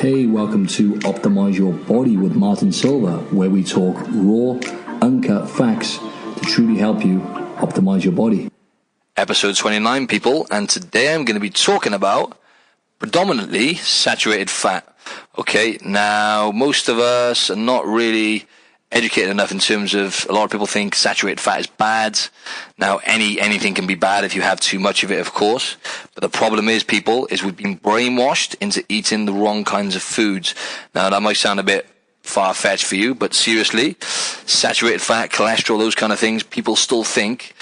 Hey, welcome to Optimize Your Body with Martin Silva, where we talk raw, uncut facts to truly help you optimize your body. Episode 29, people, and today I'm going to be talking about predominantly saturated fat. Okay, now most of us are not really educated enough in terms of, a lot of people think saturated fat is bad. Now anything can be bad if you have too much of it, of course, but the problem is, people, is we've been brainwashed into eating the wrong kinds of foods. Now that might sound a bit far-fetched for you, but seriously, saturated fat, cholesterol, those kind of things, people still think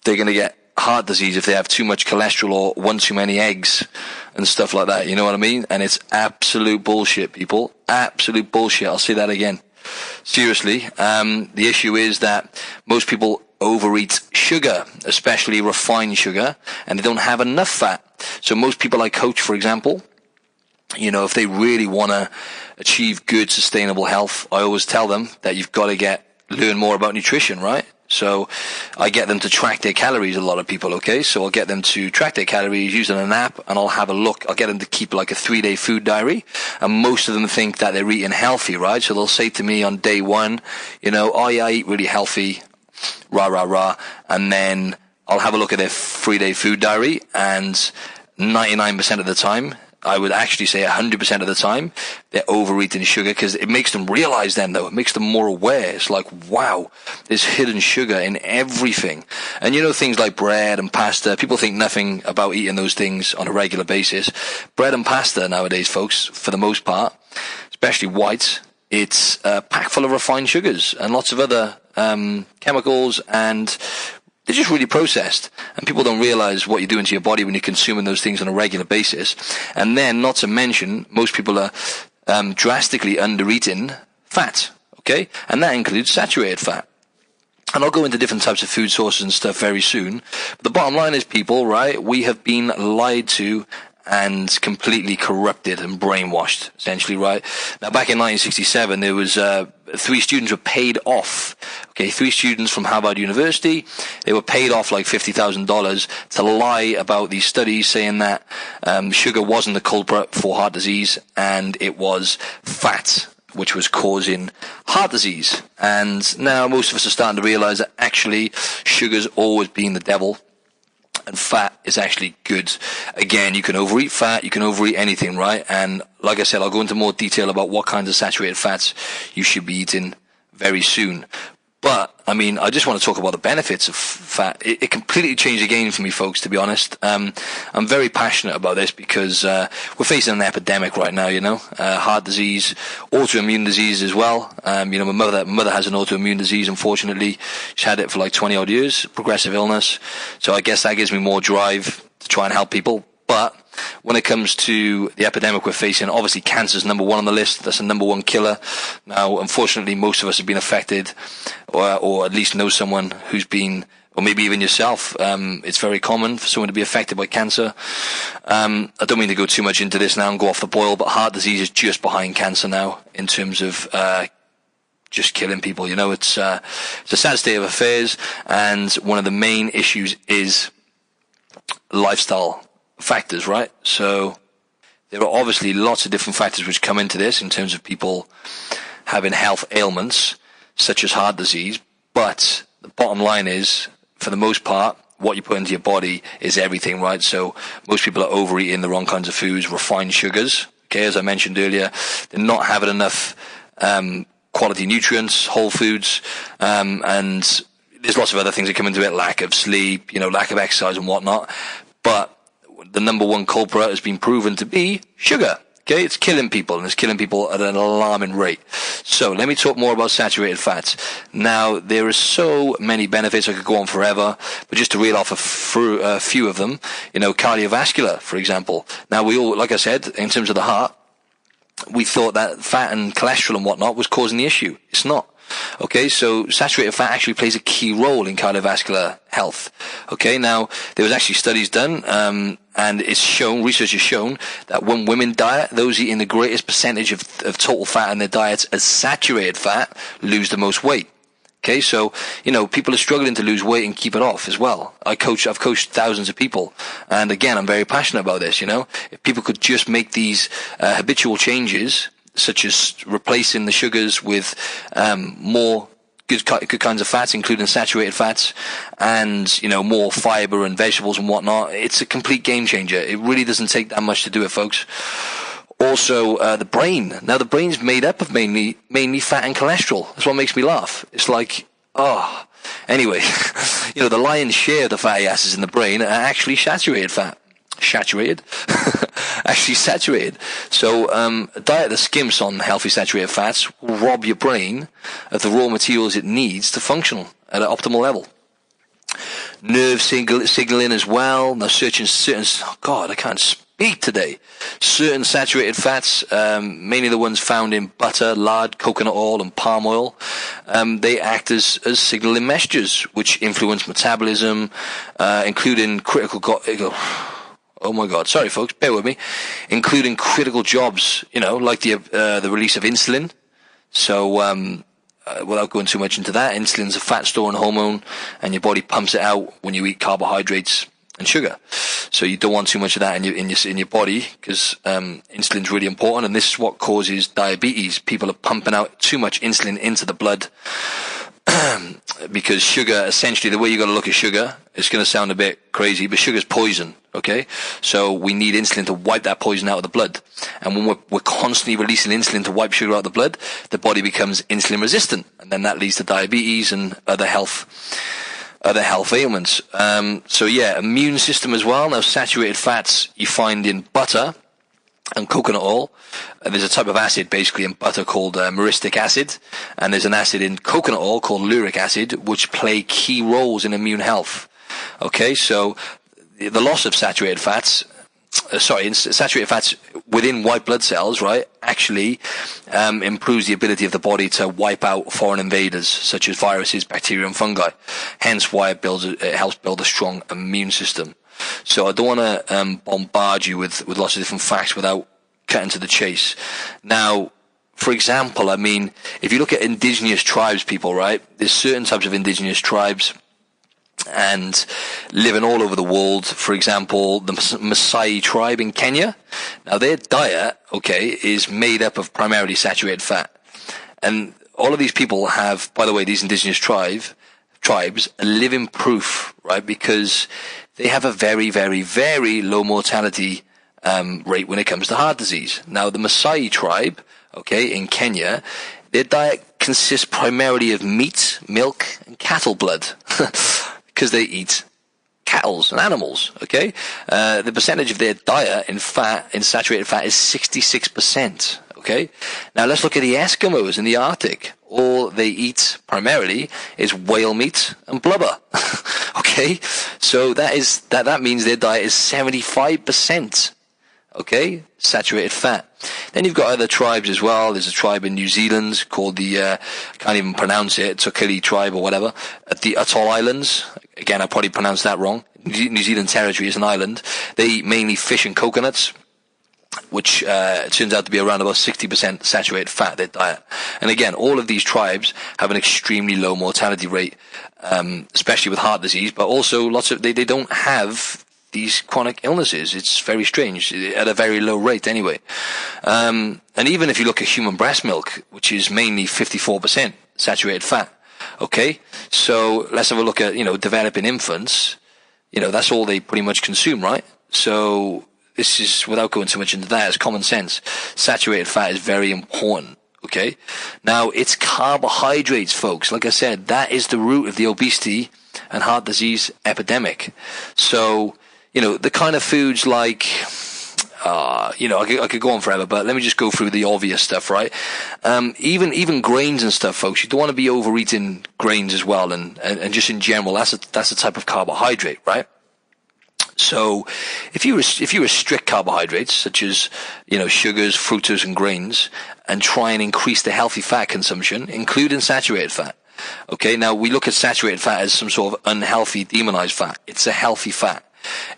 they're going to get heart disease if they have too much cholesterol or one too many eggs and stuff like that, you know what I mean? And it's absolute bullshit, people. Absolute bullshit. I'll say that again. Seriously, the issue is that most people overeat sugar, especially refined sugar, and they don't have enough fat. So most people I coach, for example, you know, if they really want to achieve good, sustainable health, I always tell them that you've got to learn more about nutrition, right? So I get them to track their calories, a lot of people, okay? So I'll get them to track their calories using an app, and I'll have a look. I'll get them to keep like a 3-day food diary, and most of them think that they're eating healthy, right? So they'll say to me on day one, you know, oh yeah, I eat really healthy, rah, rah, rah. And then I'll have a look at their 3-day food diary, and 99% of the time, I would actually say 100% of the time, they're overeating sugar, because it makes them realize then, though. It makes them more aware. It's like, wow, there's hidden sugar in everything. And you know, things like bread and pasta, people think nothing about eating those things on a regular basis. Bread and pasta nowadays, folks, for the most part, especially white, it's packed full of refined sugars and lots of other chemicals, and they're just really processed, and people don't realize what you're doing to your body when you're consuming those things on a regular basis. And then, not to mention, most people are drastically under-eating fat, okay? And that includes saturated fat. And I'll go into different types of food sources and stuff very soon. But the bottom line is, people, right, we have been lied to and completely corrupted and brainwashed, essentially, right? Now, back in 1967, there was 3 students were paid off. Okay, 3 students from Harvard University. They were paid off like $50,000 to lie about these studies, saying that sugar wasn't the culprit for heart disease, and it was fat which was causing heart disease. And now most of us are starting to realize that actually sugar's always been the devil, and fat is actually good. Again, you can overeat fat, you can overeat anything, right? And like I said, I'll go into more detail about what kinds of saturated fats you should be eating very soon. But, I mean, I just want to talk about the benefits of fat. It completely changed the game for me, folks, to be honest. I'm very passionate about this because we're facing an epidemic right now, you know, heart disease, autoimmune disease as well. You know, my mother has an autoimmune disease, unfortunately. She's had it for like 20-odd years, progressive illness. So I guess that gives me more drive to try and help people. But when it comes to the epidemic we're facing, obviously cancer is number 1 on the list. That's the number 1 killer. Now, unfortunately, most of us have been affected, or at least know someone who's been, or maybe even yourself. It's very common for someone to be affected by cancer. I don't mean to go too much into this now and go off the boil, but heart disease is just behind cancer now in terms of just killing people. You know, it's a sad state of affairs, and one of the main issues is lifestyle factors, right? So there are obviously lots of different factors which come into this in terms of people having health ailments such as heart disease, but the bottom line is, for the most part, what you put into your body is everything, right? So most people are overeating the wrong kinds of foods, refined sugars, okay, as I mentioned earlier. They're not having enough quality nutrients, whole foods, and there's lots of other things that come into it, lack of sleep, you know, lack of exercise and whatnot. But the number 1 culprit has been proven to be sugar. Okay, it's killing people, and it's killing people at an alarming rate. So let me talk more about saturated fats. Now, there are so many benefits. I could go on forever, but just to reel off a few of them, you know, cardiovascular, for example. Now, we all, like I said, in terms of the heart, we thought that fat and cholesterol and whatnot was causing the issue. It's not. Okay, so saturated fat actually plays a key role in cardiovascular health. Okay, now, there was actually studies done, and it's shown, research has shown, that when women diet, those eating the greatest percentage of total fat in their diets as saturated fat lose the most weight. Okay, so, people are struggling to lose weight and keep it off as well. I've coached thousands of people. And again, I'm very passionate about this, If people could just make these habitual changes, such as replacing the sugars with more good kinds of fats, including saturated fats, and, more fiber and vegetables and whatnot, it's a complete game changer. It really doesn't take that much to do it, folks. Also, the brain. Now, the brain's made up of mainly fat and cholesterol. That's what makes me laugh. It's like, anyway, the lion's share of the fatty acids in the brain are actually saturated fat. Actually saturated. So, a diet that skimps on healthy saturated fats will rob your brain of the raw materials it needs to function at an optimal level. Nerve signaling as well. Now, certain, I can't speak today. Certain saturated fats, mainly the ones found in butter, lard, coconut oil, and palm oil, they act as signaling messages, which influence metabolism, including oh my God, sorry folks, bear with me, including critical jobs, like the release of insulin. So, without going too much into that, insulin's a fat storing hormone, and your body pumps it out when you eat carbohydrates and sugar. So you don't want too much of that in your body, because insulin's really important, and this is what causes diabetes. People are pumping out too much insulin into the blood. Because sugar, essentially, the way you got to look at sugar, it's going to sound a bit crazy, but sugar's poison, okay? So we need insulin to wipe that poison out of the blood. And when we're constantly releasing insulin to wipe sugar out of the blood, the body becomes insulin resistant. And then that leads to diabetes and other health ailments. Immune system as well. Now, saturated fats you find in butter and coconut oil. There's a type of acid basically in butter called myristic acid, and there's an acid in coconut oil called lauric acid, which play key roles in immune health. Okay, so the loss of saturated fats within white blood cells, right, actually improves the ability of the body to wipe out foreign invaders such as viruses, bacteria, and fungi. Hence why it helps build a strong immune system. So I don't want to bombard you with lots of different facts without cutting to the chase. Now, for example, if you look at indigenous tribes people, right, there's certain types of indigenous tribes and living all over the world. For example, the Maasai tribe in Kenya. Now, their diet, is made up of primarily saturated fat. And all of these people have, by the way, these indigenous tribes are living proof, right, because they have a very, very, very low mortality rate when it comes to heart disease. Now, the Maasai tribe, in Kenya, their diet consists primarily of meat, milk, and cattle blood, because they eat cattle and animals. The percentage of their diet in saturated fat is 66%. Now let's look at the Eskimos in the Arctic. All they eat primarily is whale meat and blubber. So that means their diet is 75%. Saturated fat. Then you've got other tribes as well. There's a tribe in New Zealand called I can't even pronounce it, Tokili tribe or whatever, at the Atoll Islands. Again, I probably pronounced that wrong. New Zealand territory is an island. They eat mainly fish and coconuts, which turns out to be around about 60% saturated fat, their diet. And again, all of these tribes have an extremely low mortality rate, especially with heart disease, but also they don't have these chronic illnesses. It's very strange, at a very low rate anyway. And even if you look at human breast milk, which is mainly 54% saturated fat, so let's have a look at, developing infants, that's all they pretty much consume, right? So this is, without going too much into that, it's common sense. Saturated fat is very important, Now, it's carbohydrates, folks. Like I said, that is the root of the obesity and heart disease epidemic. So, the kind of foods like, I could go on forever, but let me just go through the obvious stuff, right? Even grains and stuff, folks, you don't want to be overeating grains as well, and just in general, that's a type of carbohydrate, right? So if you restrict carbohydrates such as, sugars, fructose, and grains, and try and increase the healthy fat consumption, including saturated fat. Now we look at saturated fat as some sort of unhealthy, demonized fat. It's a healthy fat.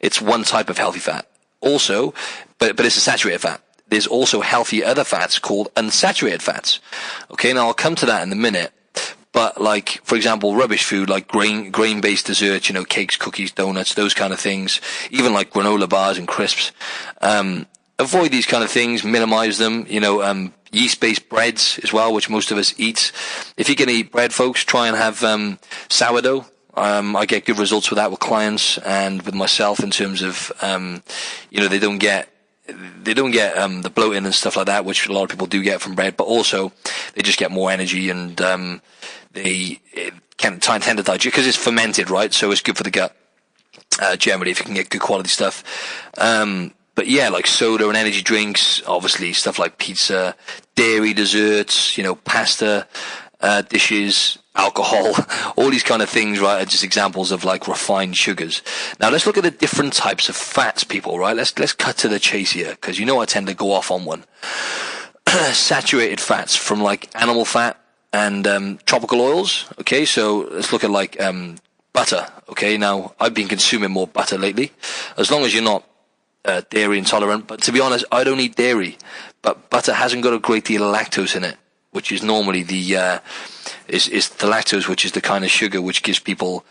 It's one type of healthy fat. Also, but it's a saturated fat. There's also healthy other fats called unsaturated fats. Now I'll come to that in a minute. But like, for example, rubbish food like grain-based desserts, cakes, cookies, donuts, those kind of things, even like granola bars and crisps. Avoid these kind of things, minimize them, yeast-based breads as well, which most of us eat. If you're going to eat bread, folks, try and have sourdough. I get good results with that with clients and with myself in terms of, they don't get the bloating and stuff like that, which a lot of people do get from bread, but also they just get more energy and they tend to digest because it's fermented, right? So it's good for the gut generally if you can get good quality stuff. But yeah, like soda and energy drinks, obviously stuff like pizza, dairy desserts, pasta dishes, alcohol, all these kind of things, right, are just examples of like refined sugars. Now let's look at the different types of fats, people, right? Let's cut to the chase here, because I tend to go off on one. Saturated fats from like animal fat and tropical oils. Okay, so let's look at like butter. Okay, now I've been consuming more butter lately, as long as you're not dairy intolerant. But to be honest, I don't eat dairy, but butter hasn't got a great deal of lactose in it, which is normally the is the lactose, which is the kind of sugar which gives people,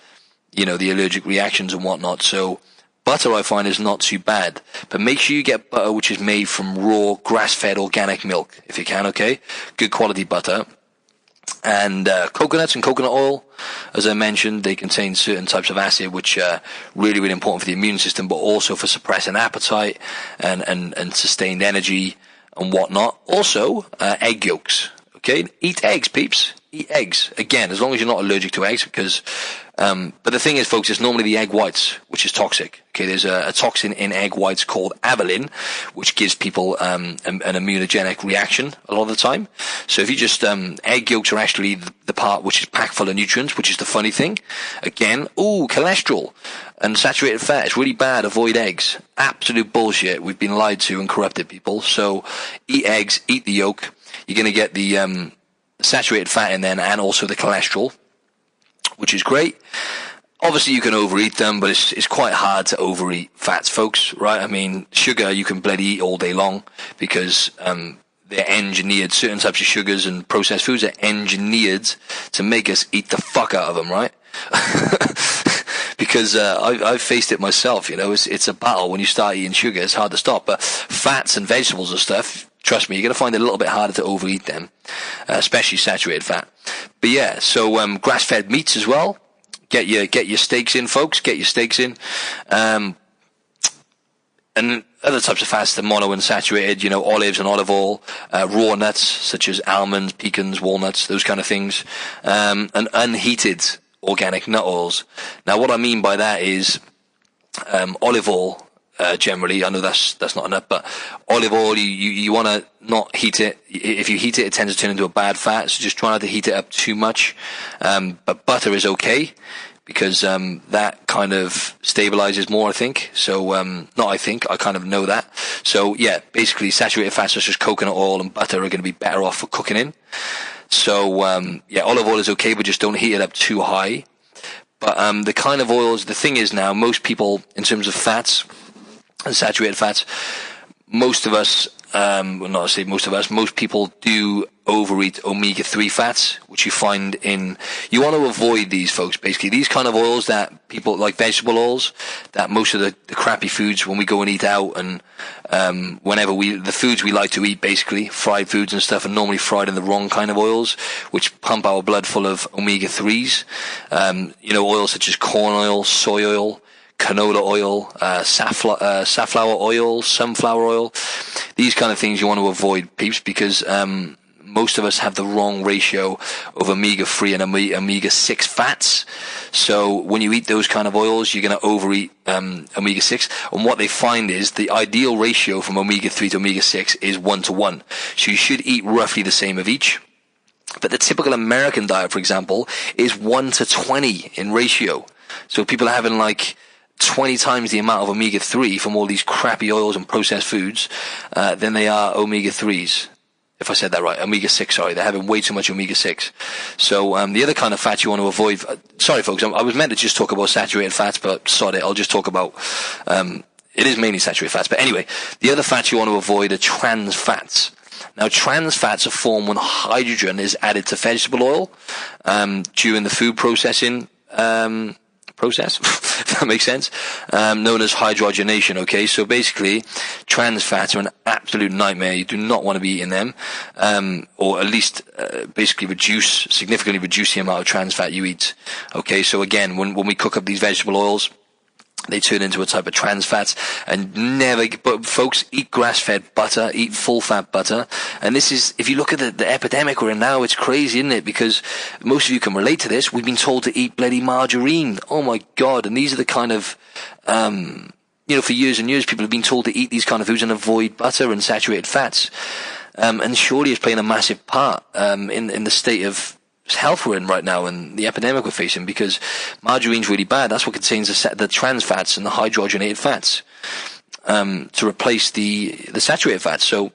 the allergic reactions and whatnot. So butter, I find, is not too bad. But make sure you get butter which is made from raw, grass-fed organic milk, if you can, okay? Good quality butter. And coconuts and coconut oil, as I mentioned, they contain certain types of acid which are really, really important for the immune system, but also for suppressing appetite and sustained energy and whatnot. Also, egg yolks. Okay, eat eggs, peeps. Eat eggs. Again, as long as you're not allergic to eggs, because, but the thing is, folks, it's normally the egg whites, which is toxic. Okay, there's a toxin in egg whites called avalin, which gives people, an immunogenic reaction a lot of the time. So if you just, egg yolks are actually the part which is packed full of nutrients, which is the funny thing. Again, cholesterol and saturated fat. It's really bad. Avoid eggs. Absolute bullshit. We've been lied to and corrupted, people. So eat eggs, eat the yolk. You're going to get the saturated fat in there and also the cholesterol, which is great. Obviously, you can overeat them, but it's quite hard to overeat fats, folks, right? I mean, sugar you can bloody eat all day long because they're engineered. Certain types of sugars and processed foods are engineered to make us eat the fuck out of them, right? Because I've faced it myself, it's a battle. When you start eating sugar, it's hard to stop. But fats and vegetables and stuff, trust me, you're going to find it a little bit harder to overeat them, especially saturated fat. But yeah, so grass-fed meats as well. Get your steaks in, folks. Get your steaks in. And other types of fats, the monounsaturated, olives and olive oil, raw nuts such as almonds, pecans, walnuts, those kind of things, and unheated organic nut oils. Now, what I mean by that is olive oil. Generally, I know that's not a nut, but olive oil, you want to not heat it. If you heat it, it tends to turn into a bad fat, so just try not to heat it up too much. But butter is okay, because that kind of stabilizes more, I think. So, I kind of know that. So, yeah, basically saturated fats such as coconut oil and butter are going to be better off for cooking in. So, olive oil is okay, but just don't heat it up too high. But the kind of oils, the thing is now, most people, in terms of fats, and saturated fats, most people do overeat omega-3 fats, which you find you want to avoid these, folks, basically. These kind of oils that people, like vegetable oils, that most of the crappy foods when we go and eat out and the foods we like to eat, basically, fried foods and stuff, are normally fried in the wrong kind of oils, which pump our blood full of omega-3s. Oils such as corn oil, soy oil, canola oil, safflower oil, sunflower oil. These kind of things you want to avoid, peeps, because most of us have the wrong ratio of omega-3 and omega-6 fats. So when you eat those kind of oils, you're going to overeat omega-6. And what they find is the ideal ratio from omega-3 to omega-6 is 1-to-1. So you should eat roughly the same of each. But the typical American diet, for example, is 1-to-20 in ratio. So people are having like 20 times the amount of omega-3 from all these crappy oils and processed foods than they are omega-3s. If I said that right, omega-6, sorry. They're having way too much omega-6. So the other kind of fats you want to avoid, sorry folks, I was meant to just talk about saturated fats, but sorry, I'll just talk about, it is mainly saturated fats. But anyway, the other fats you want to avoid are trans fats. Now, trans fats are formed when hydrogen is added to vegetable oil during the food processing process, if that makes sense, known as hydrogenation. Okay, so basically, trans fats are an absolute nightmare. You do not want to be eating them, or at least basically significantly reduce the amount of trans fat you eat. Okay, so again, when we cook up these vegetable oils, they turn into a type of trans fats, and but folks, eat grass-fed butter, eat full-fat butter. And this is, if you look at the epidemic we're in now, it's crazy, isn't it? Because most of you can relate to this. We've been told to eat bloody margarine. Oh my God. And these are the kind of, for years and years, people have been told to eat these kind of foods and avoid butter and saturated fats. And surely it's playing a massive part, in the state of health we're in right now and the epidemic we're facing, because margarine's really bad. That's what contains the trans fats and the hydrogenated fats, to replace the saturated fats. So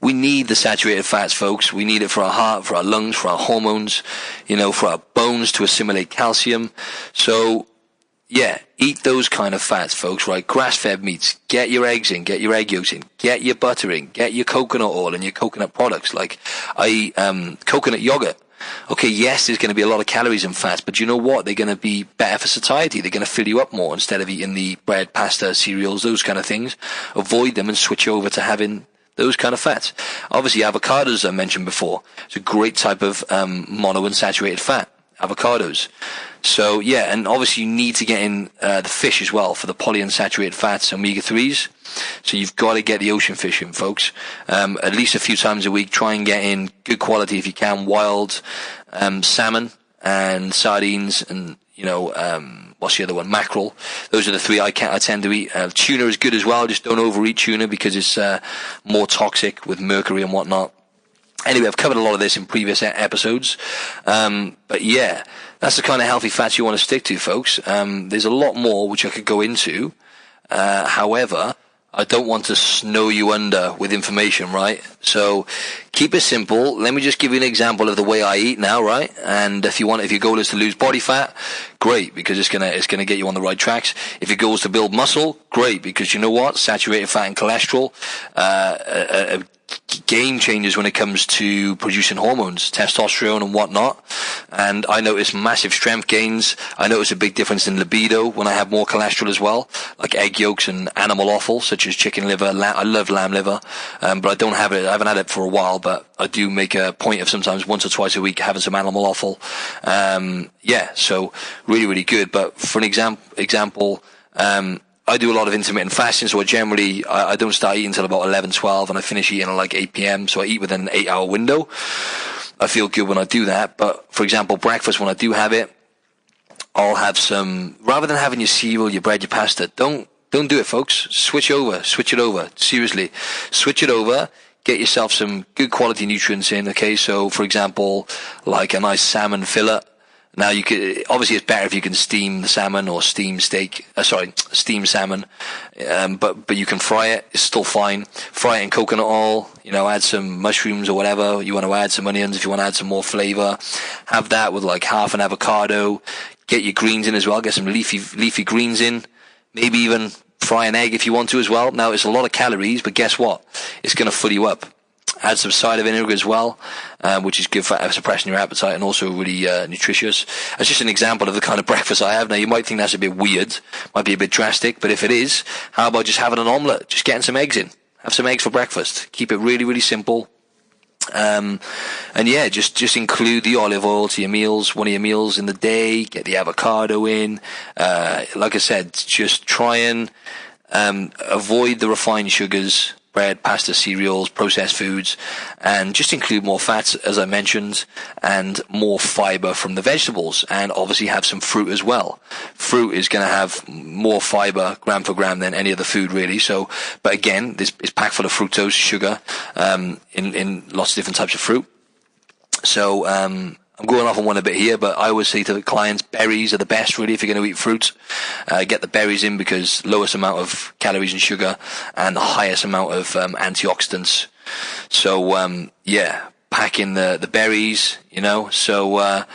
we need the saturated fats, folks. We need it for our heart, for our lungs, for our hormones, for our bones to assimilate calcium. So yeah, eat those kind of fats, folks, right? Grass-fed meats. Get your eggs in, get your egg yolks in, get your butter in, get your coconut oil and your coconut products. Like, I eat coconut yogurt. Okay, yes, there's going to be a lot of calories and fats, but you know what? They're going to be better for satiety. They're going to fill you up more instead of eating the bread, pasta, cereals, those kind of things. Avoid them and switch over to having those kind of fats. Obviously, avocados, I mentioned before. It's a great type of monounsaturated fat. Avocados. So yeah, and obviously you need to get in the fish as well for the polyunsaturated fats, omega-3s. So you've got to get the ocean fish in, folks. At least a few times a week. Try and get in good quality, if you can, wild salmon and sardines, and what's the other one? Mackerel. Those are the three I tend to eat. Tuna is good as well. Just don't overeat tuna because it's more toxic with mercury and whatnot. Anyway, I've covered a lot of this in previous episodes. But yeah, that's the kind of healthy fats you want to stick to, folks. There's a lot more which I could go into. However, I don't want to snow you under with information, right? So keep it simple. Let me just give you an example of the way I eat now, right? And if your goal is to lose body fat, great, because it's gonna get you on the right tracks. If your goal is to build muscle, great, because you know what? Saturated fat and cholesterol, game changers when it comes to producing hormones, testosterone and whatnot. And I notice massive strength gains. I notice a big difference in libido when I have more cholesterol as well, like egg yolks and animal offal, such as chicken liver. I love lamb liver, but I don't have it. I haven't had it for a while, but I do make a point of sometimes once or twice a week having some animal offal. Yeah, so really, really good. But for an example, I do a lot of intermittent fasting, so I don't start eating until about 11, 12, and I finish eating at like 8 p.m., so I eat within an 8-hour window. I feel good when I do that. But, for example, breakfast, when I do have it, I'll have some, rather than having your cereal, your bread, your pasta, don't do it, folks. Switch it over. Seriously. Switch it over. Get yourself some good quality nutrients in, okay? So, for example, like a nice salmon fillet. Now, obviously it's better if you can steam the salmon or steam salmon, but you can fry it. It's still fine. Fry it in coconut oil, add some mushrooms or whatever. You want to add some onions if you want to add some more flavor. Have that with like half an avocado. Get your greens in as well. Get some leafy greens in. Maybe even fry an egg if you want to as well. Now, it's a lot of calories, but guess what? It's going to fill you up. Add some cider vinegar as well, which is good for suppressing your appetite and also really nutritious. That's just an example of the kind of breakfast I have. Now, you might think that's a bit weird, might be a bit drastic, but if it is, how about just having an omelette, just getting some eggs in? Have some eggs for breakfast. Keep it really, really simple. And yeah, just include the olive oil to your meals, one of your meals in the day. Get the avocado in. Like I said, just try and avoid the refined sugars, bread, pasta, cereals, processed foods, and just include more fats, as I mentioned, and more fiber from the vegetables, and obviously have some fruit as well. Fruit is going to have more fiber gram for gram than any other food, really. So, but again, this is packed full of fructose, sugar, in lots of different types of fruit. So, I'm going off on one a bit here, but I always say to the clients, berries are the best, really, if you're going to eat fruit. Get the berries in because lowest amount of calories and sugar and the highest amount of antioxidants. So, yeah, pack in the berries, So,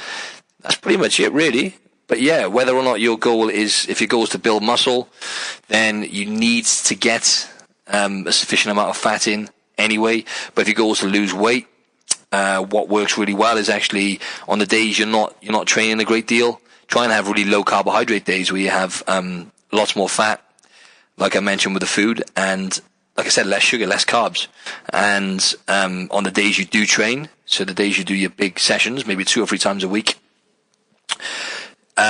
that's pretty much it, really. But yeah, whether or not if your goal is to build muscle, then you need to get a sufficient amount of fat in. anyway. But if you go to lose weight, what works really well is actually on the days you're not training a great deal, try and have really low carbohydrate days where you have lots more fat, like I mentioned with the food, and like I said, less sugar, less carbs. And on the days you do train, so the days you do your big sessions, maybe 2 or 3 times a week,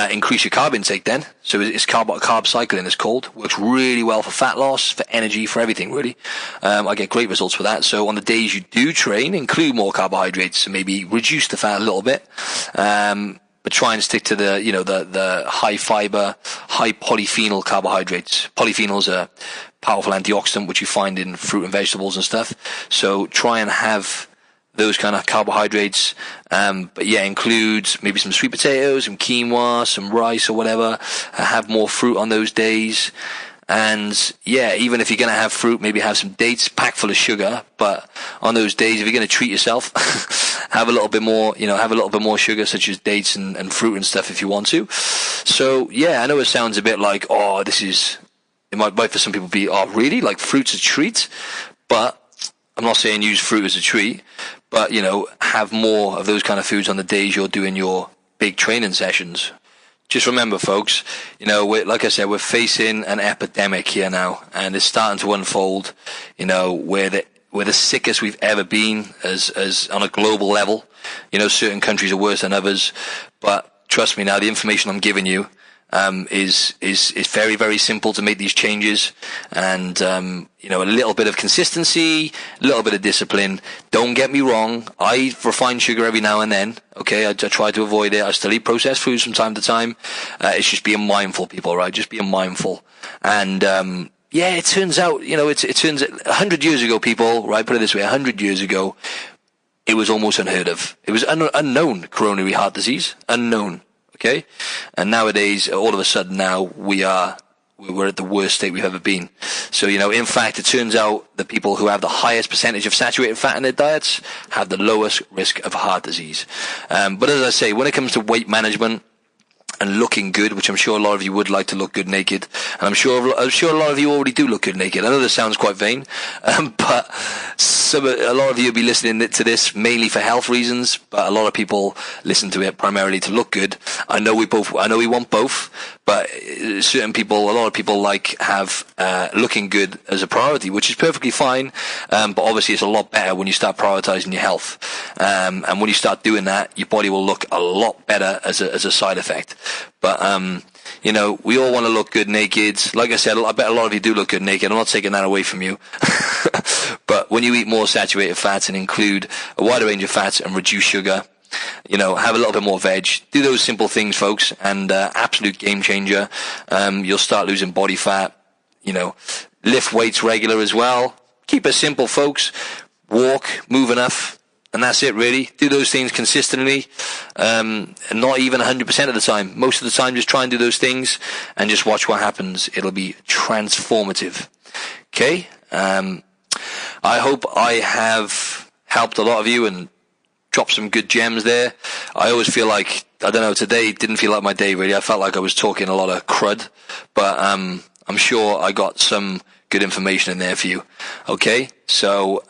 increase your carb intake then. So it's carb cycling, it's called. Works really well for fat loss, for energy, for everything, really. I get great results for that. So on the days you do train, include more carbohydrates, so maybe reduce the fat a little bit. But try and stick to the high fiber, high polyphenol carbohydrates. Polyphenols are powerful antioxidant, which you find in fruit and vegetables and stuff. So try and have those kind of carbohydrates. But yeah, include maybe some sweet potatoes, some quinoa, some rice or whatever. Have more fruit on those days. And yeah, even if you're going to have fruit, maybe have some dates packed full of sugar. But on those days, if you're going to treat yourself, have a little bit more, have a little bit more sugar, such as dates and fruit and stuff if you want to. So yeah, I know it sounds a bit like, it might for some people be, really? Like fruit's a treat? But I'm not saying use fruit as a treat, but, have more of those kind of foods on the days you're doing your big training sessions. Just remember, folks, like I said, we're facing an epidemic here now, and it's starting to unfold, we're the sickest we've ever been as on a global level. Certain countries are worse than others, but trust me now, the information I'm giving you, is very, very simple to make these changes, and a little bit of consistency, a little bit of discipline. Don't get me wrong, I eat refined sugar every now and then. Okay, I try to avoid it. I still eat processed foods from time to time. It's just being mindful, people, right? Just being mindful. And it turns out, it turns out 100 years ago, people, right? Put it this way, 100 years ago, it was almost unheard of. It was unknown, coronary heart disease, unknown. Okay, and nowadays, all of a sudden now, we're at the worst state we've ever been. So, in fact, it turns out the people who have the highest percentage of saturated fat in their diets have the lowest risk of heart disease. But as I say, when it comes to weight management and looking good, which I'm sure a lot of you would like to look good naked, and I'm sure a lot of you already do look good naked. I know this sounds quite vain, but a lot of you will be listening to this mainly for health reasons, but a lot of people listen to it primarily to look good. I know we want both, but a lot of people have looking good as a priority, which is perfectly fine. But obviously it's a lot better when you start prioritizing your health. And when you start doing that, your body will look a lot better as a side effect. But, we all want to look good naked. Like I said, I bet a lot of you do look good naked. I'm not taking that away from you. But when you eat more saturated fats and include a wider range of fats and reduce sugar, have a little bit more veg, do those simple things, folks, and absolute game changer. You'll start losing body fat, lift weights regular as well. Keep it simple, folks. Walk, move enough. And that's it, really. Do those things consistently, and not even 100% of the time. Most of the time, just try and do those things and just watch what happens. It'll be transformative. Okay? I hope I have helped a lot of you and dropped some good gems there. I always feel like, today didn't feel like my day, really. I felt like I was talking a lot of crud, but I'm sure I got some good information in there for you. Okay? So,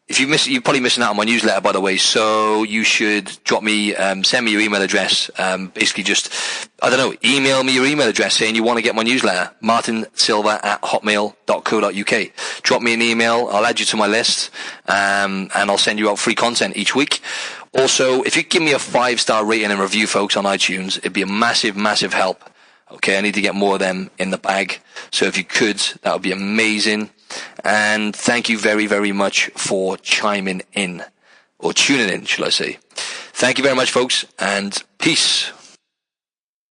if you're probably missing out on my newsletter, by the way, so you should send me your email address. Basically just, email me your email address saying you want to get my newsletter, martinsilva@hotmail.co.uk. Drop me an email, I'll add you to my list, and I'll send you out free content each week. Also, if you give me a 5-star rating and review, folks, on iTunes, it'd be a massive, massive help. Okay, I need to get more of them in the bag. So if you could, that would be amazing. And thank you very, very much for chiming in, or tuning in, shall I say. Thank you very much, folks, and peace.